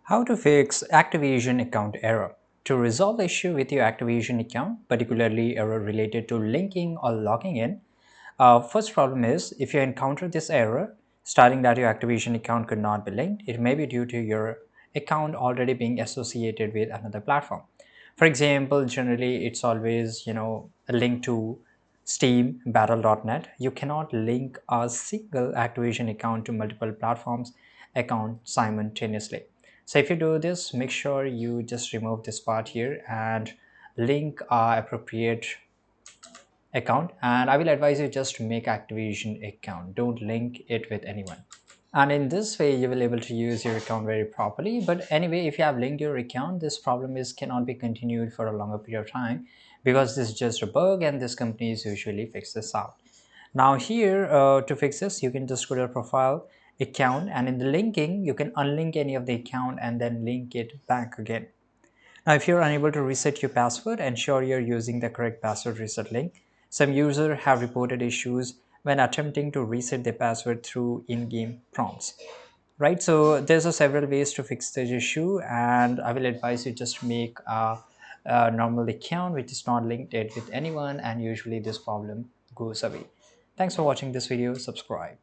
How to fix Activision account error. To resolve the issue with your Activision account, particularly error related to linking or logging in, first problem is if you encounter this error stating that your Activision account could not be linked, it may be due to your account already being associated with another platform. For example, generally it's always a link to Steam, Battle.net. You cannot link a single Activision account to multiple platforms account simultaneously. So if you do this, make sure you just remove this part here and link appropriate account, and I will advise you just to make Activision account. Don't link it with anyone. And in this way, you will able to use your account very properly. But anyway, if you have linked your account, this problem is cannot be continued for a longer period of time because this is just a bug and this companies usually fix this out. Now here to fix this, you can just go to your profile account, and in the linking, you can unlink any of the account and then link it back again. Now, if you're unable to reset your password, ensure you're using the correct password reset link. Some users have reported issues when attempting to reset their password through in-game prompts. Right, so there's several ways to fix this issue, and I will advise you just make a normal account which is not linked it with anyone, and usually this problem goes away. Thanks for watching this video. Subscribe.